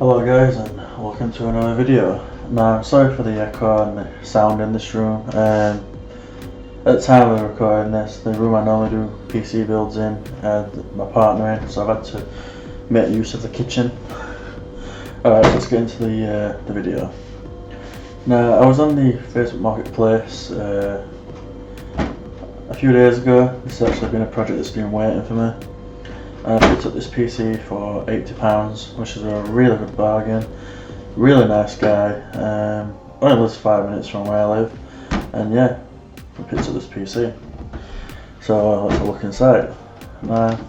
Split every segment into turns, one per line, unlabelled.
Hello guys, and welcome to another video. Now I'm sorry for the echo and the sound in this room. At the time of recording this, the room I normally do PC builds in had my partner in, so I've had to make use of the kitchen. Alright, so let's get into the video. Now I was on the Facebook Marketplace a few days ago. This has actually been a project that's been waiting for me. I picked up this PC for £80, which is a really good bargain. Really nice guy. Only lives 5 minutes from where I live, and yeah, I picked up this PC. So let's have a look inside. Now,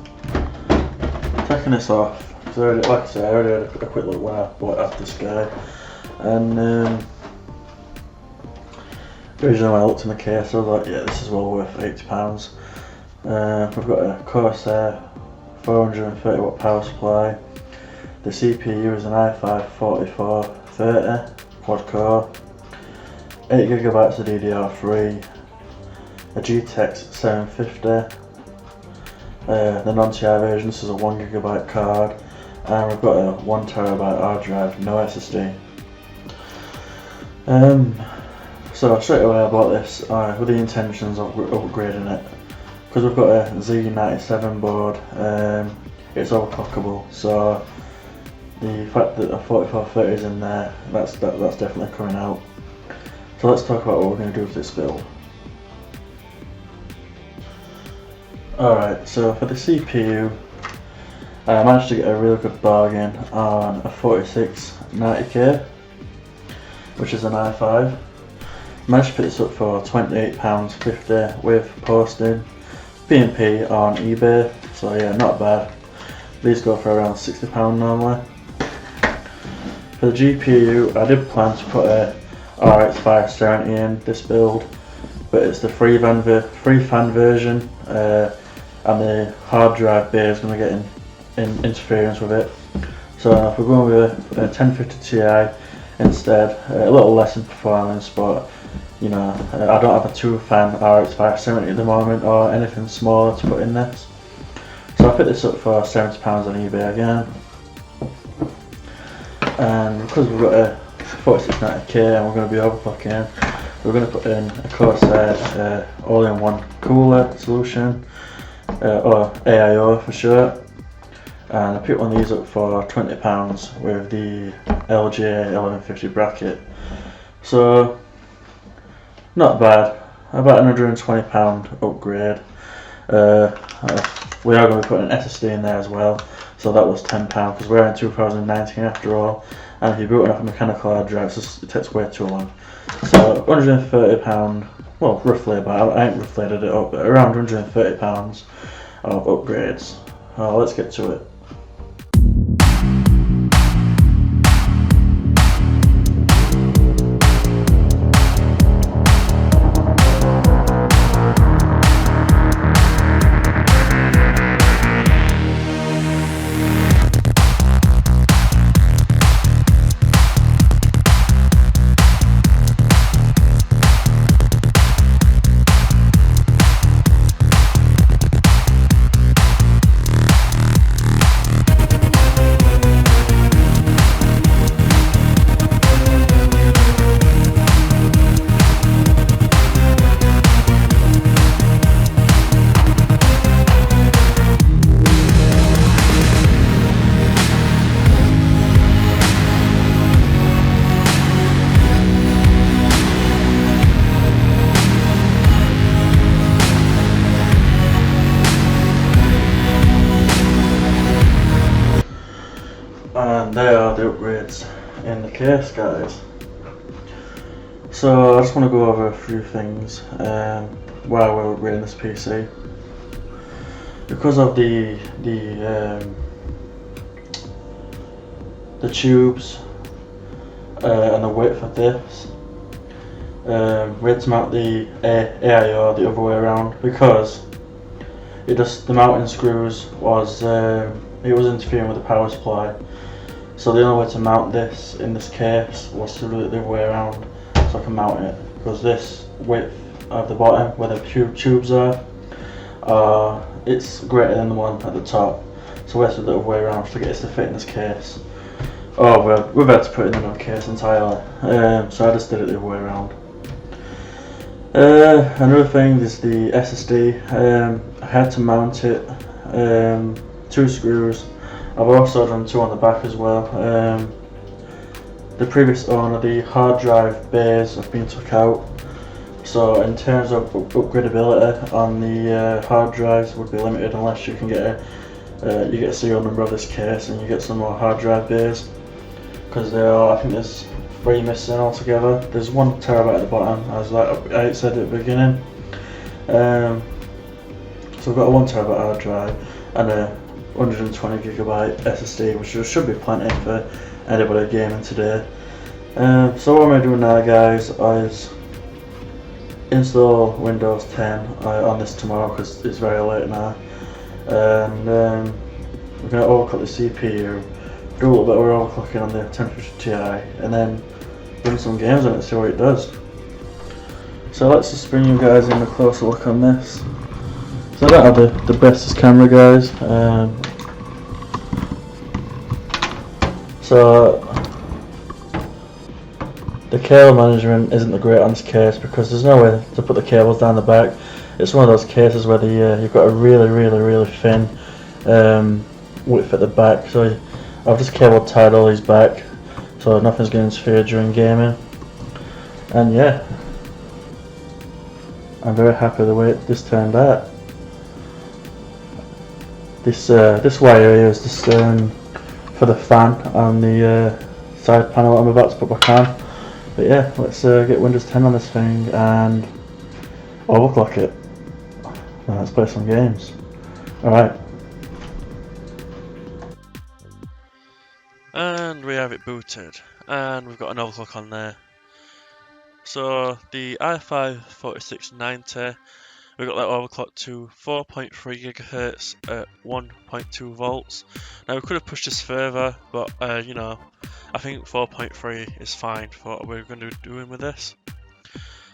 taking this off, because like I said, I already had a quick look when I bought off this guy, and originally when I looked in the case, I was like, yeah, this is well worth £80. We've got a Corsair 430 watt power supply. The CPU is an i5 4430 quad core, 8GB of DDR3, a GTX 750, the non-TI version. This is a 1GB card, and we've got a 1TB hard drive, no SSD. So straight away I bought this with the intentions of upgrading it. Because we've got a Z97 board, it's overclockable, so the fact that a 4430 is in there, that's definitely coming out. So let's talk about what we're going to do with this build. Alright, so for the CPU, I managed to get a really good bargain on a 4690K, which is an i5. Managed to pick this up for £28.50 with posting. P&P on eBay, so yeah, not bad. These go for around £60 normally. For the GPU, I did plan to put a RX 570 in this build, but it's the free fan version, and the hard drive bay is going to get interference with it. So if we're going with a 1050 Ti instead, a little less in performance, but you know, I don't have a 2-fan RX 570 at the moment or anything smaller to put in this. So I picked this up for £70 on eBay again. And because we've got a 4690K and we're going to be overclocking, we're going to put in a Corsair all-in-one cooler solution, or AIO for short. And I picked one of these up for £20 with the LGA 1150 bracket. So not bad, about £120 upgrade. We are going to be putting an SSD in there as well, so that was £10 because we're in 2019 after all, and if you boot off a mechanical hard drive, it takes way too long. So £130, well, roughly about, I ain't roughly added it up, but around £130 of upgrades. Let's get to it. And there are the upgrades in the case, guys. So I just want to go over a few things while we're upgrading this PC. Because of the tubes and the width of this, we had to mount the AIO the other way around because the mounting screws was it was interfering with the power supply. So the only way to mount this in this case was to do it the other way around, so I can mount it, because this width of the bottom where the tubes are, it's greater than the one at the top. So we have to do it the other way around to get it to fit in this case. Oh, well, we've had to put it in another case entirely, so I just did it the other way around. Another thing is the SSD. I had to mount it, 2 screws. I've also done 2 on the back as well. The previous owner, the hard drive bays have been took out, so in terms of upgradability on the hard drives would be limited unless you can get you get a serial number of this case and you get some more hard drive bays, because there are, I think there's 3 missing altogether. There's 1 terabyte at the bottom, as like I said at the beginning. So we've got a 1 terabyte hard drive and a 120 gigabyte SSD, which should be plenty for anybody gaming today. So what I'm doing now, guys, is install Windows 10 on this tomorrow because it's very late now, and we're going to overclock the CPU, do a little bit of overclocking on the 1050 Ti, and then run some games on it and see what it does. So let's just bring you guys in a closer look on this. So I don't have the bestest camera, guys. So the cable management isn't the great on this case because there's no way to put the cables down the back. It's one of those cases where you've got a really thin width at the back. So I've just cable tied all these back so nothing's going to interfere during gaming. And yeah, I'm very happy the way this turned out. This wire here is just for the fan on the side panel that I'm about to put back on. But yeah, let's get Windows 10 on this thing and overclock it. Now let's play some games. Alright.
And we have it booted, and we've got an overclock on there. So the i5 4690, we got that overclocked to 4.3 GHz at 1.2 volts. Now we could have pushed this further, but you know, I think 4.3 is fine for what we're going to be doing with this.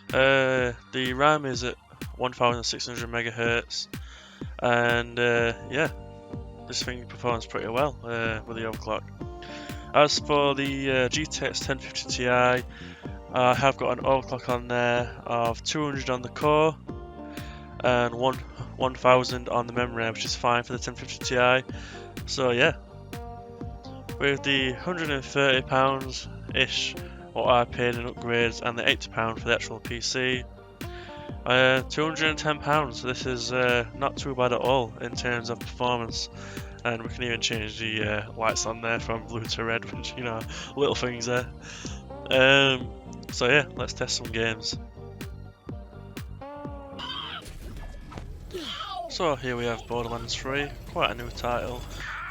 The RAM is at 1600 MHz, and yeah, this thing performs pretty well with the overclock. As for the GTX 1050 Ti, I have got an overclock on there of 200 on the core and 1000 on the memory, which is fine for the 1050 Ti. So yeah, with the £130 ish what I paid in upgrades and the £80 for the actual PC, £210. So this is not too bad at all in terms of performance. And we can even change the lights on there from blue to red, which, you know, little things there. So yeah, let's test some games. So here we have Borderlands 3, quite a new title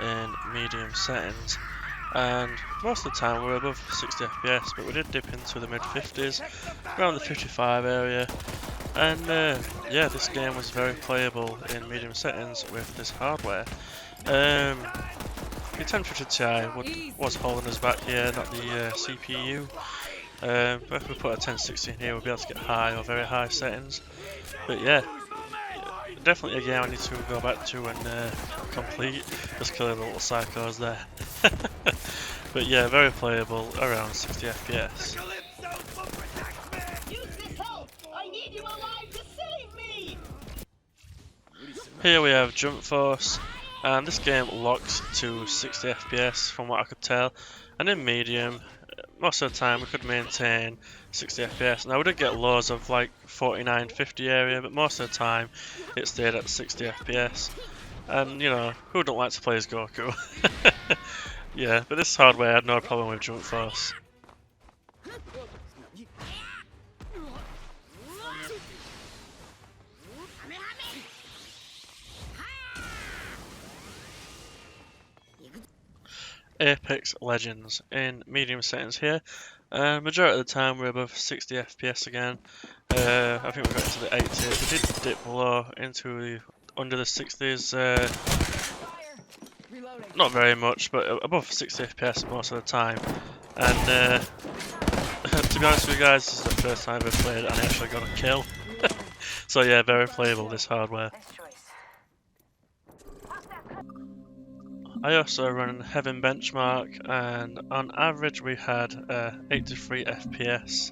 in medium settings, and most of the time we're above 60 FPS, but we did dip into the mid 50s, around the 55 area, and yeah, this game was very playable in medium settings with this hardware. The 1050 Ti was holding us back here, not the CPU. But if we put a 1060 in here, we'll be able to get high or very high settings. But yeah, definitely a game I need to go back to and complete. Just killing the little psychos there. But yeah, very playable, around 60 FPS. Here we have Jump Force, and this game locks to 60 FPS from what I could tell, and in medium, most of the time we could maintain 60 FPS. Now we did get lows of like 49-50 area, but most of the time it stayed at 60 FPS. And you know, who don't like to play as Goku? Yeah, but this hardware had no problem with Jump Force. Apex Legends in medium settings here, and majority of the time we're above 60 FPS again. I think we got into the 80s. We did dip below into the under the 60s, not very much, but above 60 FPS most of the time. And to be honest with you guys, this is the first time I've ever played and I actually got a kill. So yeah, very playable, this hardware. I also run Heaven Benchmark, and on average we had 83 FPS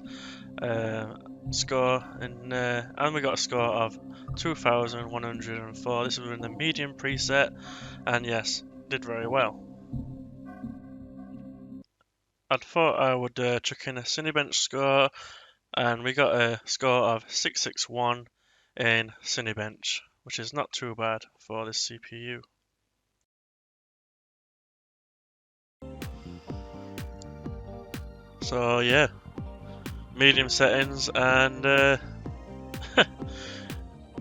score, and we got a score of 2,104. This was in the medium preset, and yes, did very well. I thought I would chuck in a Cinebench score, and we got a score of 661 in Cinebench, which is not too bad for this CPU. So yeah, medium settings, and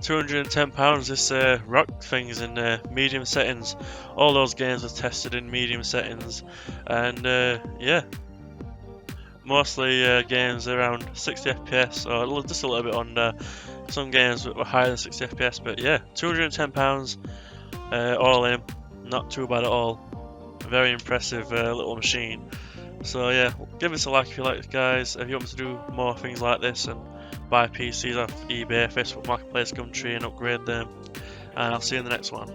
£210. This rock thing's in medium settings. All those games were tested in medium settings, and yeah, mostly games around 60 FPS or just a little bit under. Some games were higher than 60 FPS, but yeah, £210 all in, not too bad at all. Very impressive little machine. So yeah, give us a like if you like, guys. If you want me to do more things like this and buy PCs off eBay, Facebook Marketplace, Gumtree, and upgrade them. And I'll see you in the next one.